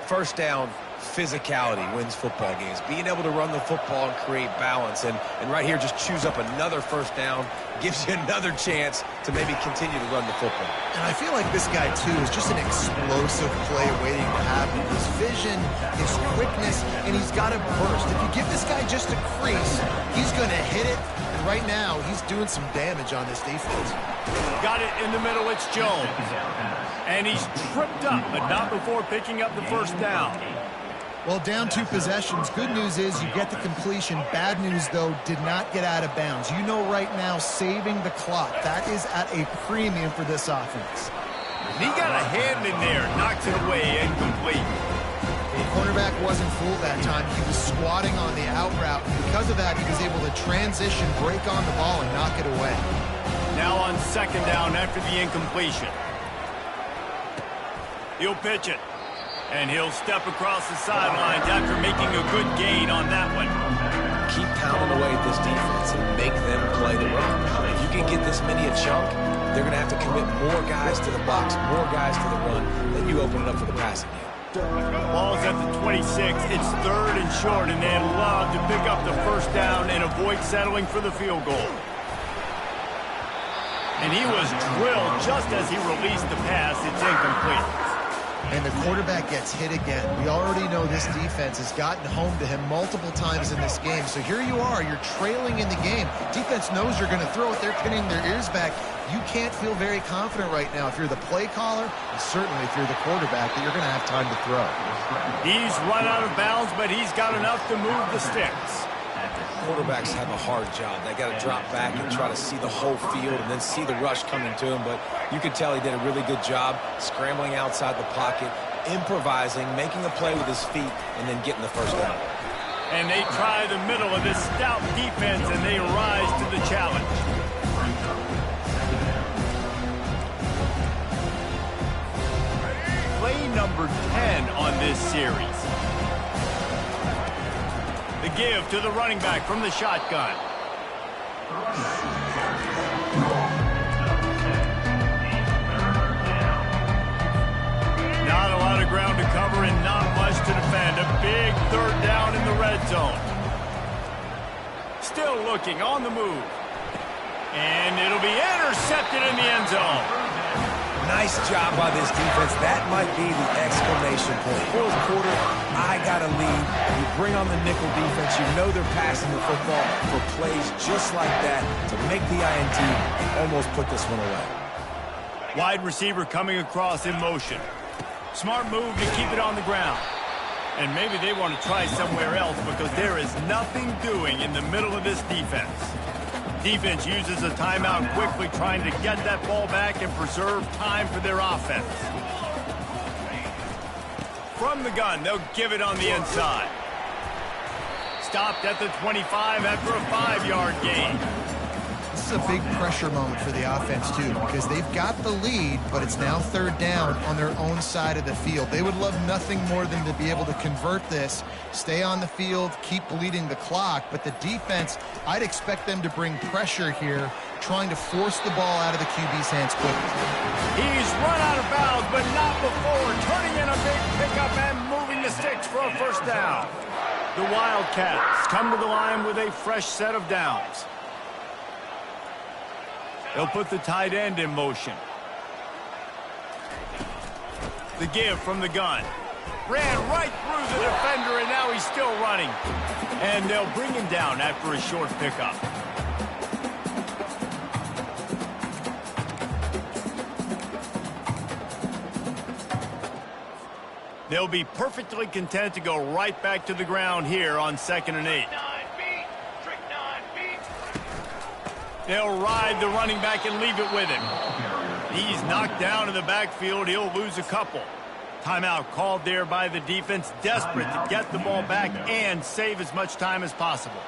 Speaker 3: First down, physicality wins football games. Being able to run the football and create balance. And right here, just choose up another first down, gives you another chance to maybe continue to run the football.
Speaker 2: And I feel like this guy, too, is just an explosive play waiting to happen. His vision, his quickness, and he's got a burst. If you give this guy just a crease, he's going to hit it. And right now, he's doing some damage on this defense.
Speaker 1: Got it in the middle. It's Jones. And he's tripped up, but not before picking up the first down.
Speaker 2: Well, down 2 possessions. Good news is you get the completion. Bad news, though, did not get out of bounds. You know right now, saving the clock. That is at a premium for this offense.
Speaker 1: He got a hand in there, knocks it away, incomplete.
Speaker 2: The cornerback wasn't fooled that time. He was squatting on the out route. And because of that, he was able to transition, break on the ball, and knock it away.
Speaker 1: Now on second down after the incompletion. He'll pitch it. And he'll step across the sidelines after making a good gain on that one.
Speaker 3: Keep pounding away at this defense and make them play the run. If you can get this many a chunk, they're going to have to commit more guys to the box, more guys to the run, then you open it up for the passing game.
Speaker 1: Ball's at the 26. It's third and short, and they'd love to pick up the first down and avoid settling for the field goal. And he was drilled just as he released the pass. It's incomplete.
Speaker 2: And the quarterback gets hit again. We already know this defense has gotten home to him multiple times in this game. So here you are, you're trailing in the game. Defense knows you're going to throw it. They're pinning their ears back. You can't feel very confident right now if you're the play caller, and certainly if you're the quarterback, that you're going to have time to throw.
Speaker 1: He's run out of bounds, but he's got enough to move the sticks.
Speaker 3: Quarterbacks have a hard job. They got to drop back and try to see the whole field and then see the rush coming to him. But you could tell he did a really good job scrambling outside the pocket, improvising, making a play with his feet, and then getting the first down.
Speaker 1: And they try the middle of this stout defense, and they rise to the challenge. Play number 10 on this series. The give to the running back from the shotgun. Not a lot of ground to cover and not much to defend. A big third down in the red zone. Still looking on the move. And it'll be intercepted in the end zone.
Speaker 3: Nice job by this defense. That might be the exclamation point. Fourth quarter, I got a lead. You bring on the nickel defense. You know they're passing the football for plays just like that to make the INT and almost put this one away.
Speaker 1: Wide receiver coming across in motion. Smart move to keep it on the ground. And maybe they want to try somewhere else because there is nothing doing in the middle of this defense. Defense uses a timeout quickly, trying to get that ball back and preserve time for their offense. From the gun, they'll give it on the inside. Stopped at the 25 after a 5-yard gain.
Speaker 2: This is a big pressure moment for the offense, too, because they've got the lead, but it's now third down on their own side of the field. They would love nothing more than to be able to convert this, stay on the field, keep bleeding the clock, but the defense, I'd expect them to bring pressure here, trying to force the ball out of the QB's hands quickly.
Speaker 1: He's run out of bounds, but not before, turning in a big pickup and moving the sticks for a first down. The Wildcats come to the line with a fresh set of downs. They'll put the tight end in motion. The give from the gun. Ran right through the defender, and now he's still running. And they'll bring him down after a short pickup. They'll be perfectly content to go right back to the ground here on 2nd and 8. They'll ride the running back and leave it with him. He's knocked down in the backfield. He'll lose a couple. Timeout called there by the defense, desperate to get the ball back and save as much time as possible.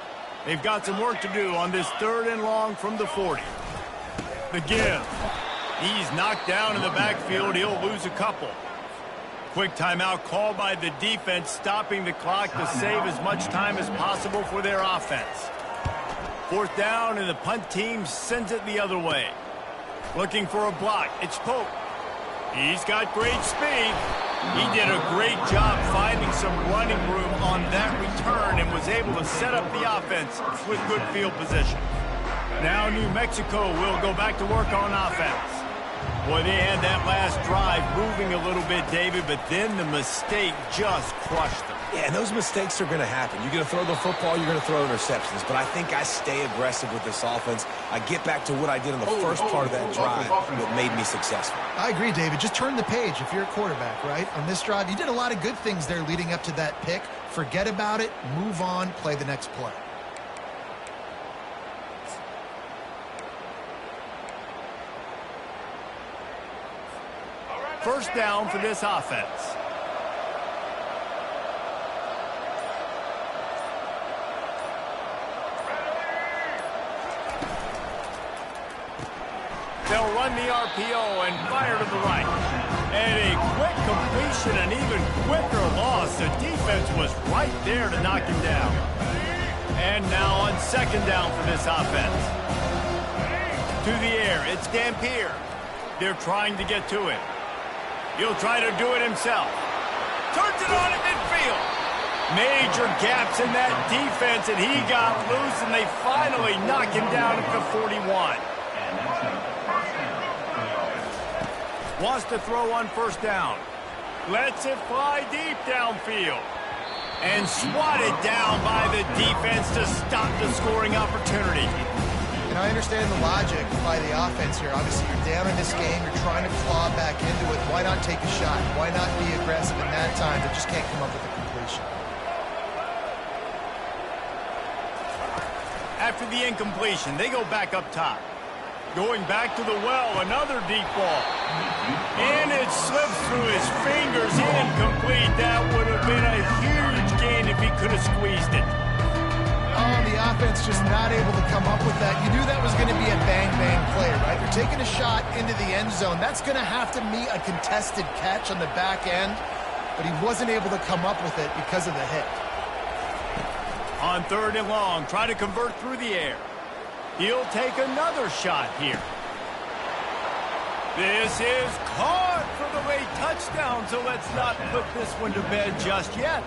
Speaker 1: They've got some work to do on this 3rd and long from the 40. The give. He's knocked down in the backfield. He'll lose a couple. Quick timeout called by the defense, stopping the clock to save as much time as possible for their offense. 4th down, and the punt team sends it the other way. Looking for a block. It's Pope. He's got great speed. He did a great job finding some running room on that return and was able to set up the offense with good field position. Now New Mexico will go back to work on offense. Boy, they had that last drive moving a little bit, David, but then the mistake just crushed them.
Speaker 3: Yeah, and those mistakes are going to happen. You're going to throw the football, you're going to throw interceptions. But I think I stay aggressive with this offense. I get back to what I did on the first part of that drive that made me successful.
Speaker 2: I agree, David. Just turn the page if you're a quarterback, right? On this drive, you did a lot of good things there leading up to that pick. Forget about it, move on, play the next play.
Speaker 1: First down for this offense. They'll run the RPO and fire to the right. And a quick completion, an even quicker loss. The defense was right there to knock him down. And now on 2nd down for this offense. To the air, it's Dampier. They're trying to get to him. He'll try to do it himself. Turns it on at midfield. Major gaps in that defense, and he got loose, and they finally knock him down at the 41. Wants to throw on 1st down. Lets it fly deep downfield. And swatted down by the defense to stop the scoring opportunity.
Speaker 2: And I understand the logic by the offense here. Obviously, you're down in this game. You're trying to claw back into it. Why not take a shot? Why not be aggressive in that time? They just can't come up with a completion.
Speaker 1: After the incompletion, they go back up top. Going back to the well, another deep ball. And it slips through his fingers, incomplete. That would have been a huge gain if he could have squeezed it.
Speaker 2: Oh, the offense just not able to come up with that. You knew that was going to be a bang-bang play, right? You're taking a shot into the end zone. That's going to have to meet a contested catch on the back end, but he wasn't able to come up with it because of the hit.
Speaker 1: On 3rd and long, try to convert through the air. He'll take another shot here. This is caught for the late touchdown, so let's not put this one to bed just yet.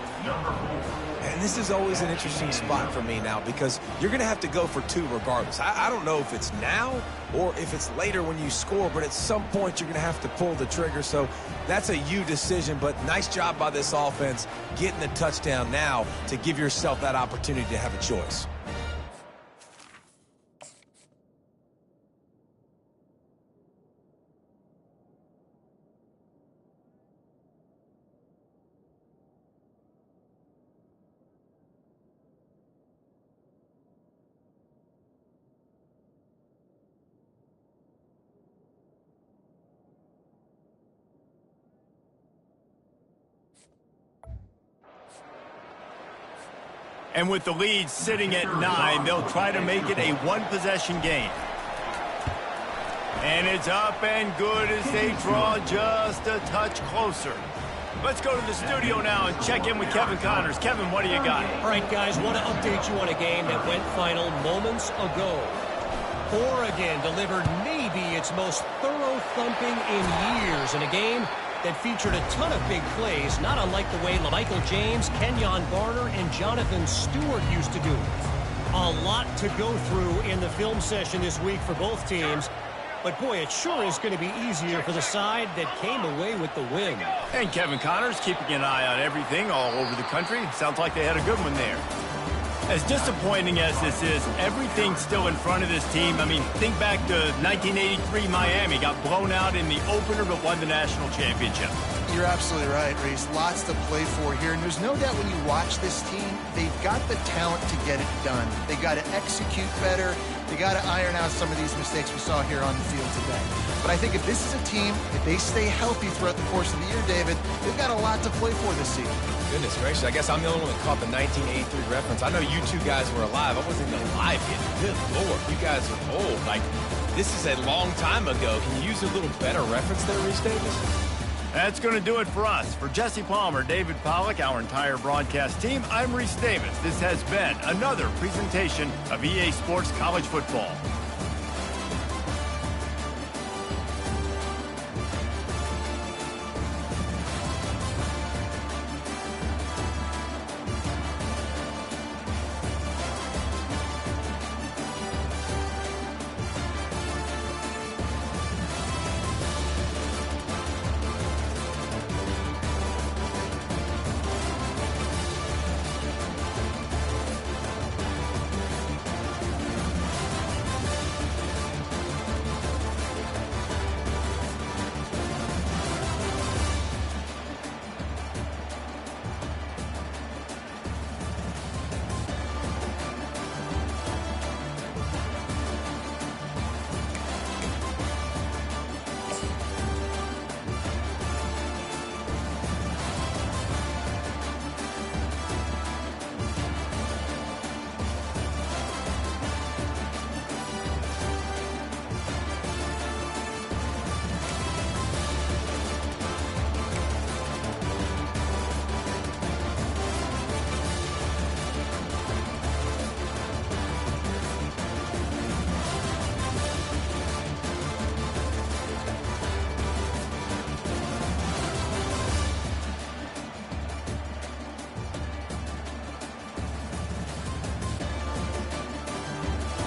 Speaker 3: And this is always an interesting spot for me now because you're going to have to go for 2 regardless. I don't know if it's now or if it's later when you score, but at some point you're going to have to pull the trigger. So that's a you decision, but nice job by this offense getting the touchdown now to give yourself that opportunity to have a choice.
Speaker 1: And with the lead sitting at 9, they'll try to make it a 1-possession game. And it's up and good as they draw just a touch closer. Let's go to the studio now and check in with Kevin Connors. Kevin, what do you got?
Speaker 4: All right, guys, want to update you on a game that went final moments ago. Oregon delivered maybe its most thorough thumping in years in a game that featured a ton of big plays, not unlike the way Michael James, Kenyon Barner, and Jonathan Stewart used to do. A lot to go through in the film session this week for both teams. But, boy, it sure is going to be easier for the side that came away with the win.
Speaker 1: And Kevin Connors keeping an eye on everything all over the country. Sounds like they had a good one there. As disappointing as this is, everything's still in front of this team. I mean, think back to 1983 Miami. Got blown out in the opener but won the national championship.
Speaker 2: You're absolutely right, Reese. Lots to play for here. And there's no doubt when you watch this team, they've got the talent to get it done. They got to execute better. They got to iron out some of these mistakes we saw here on the field today. But I think if this is a team, if they stay healthy throughout the course of the year, David, they've got a lot to play for this season.
Speaker 3: Goodness gracious, I guess I'm the only one that caught the 1983 reference. I know you two guys were alive. I wasn't even alive yet. Good Lord, you guys are old. Like, this is a long time ago. Can you use a little better reference there, Reese Davis?
Speaker 1: That's going to do it for us. For Jesse Palmer, David Pollack, our entire broadcast team, I'm Reese Davis. This has been another presentation of EA Sports College Football.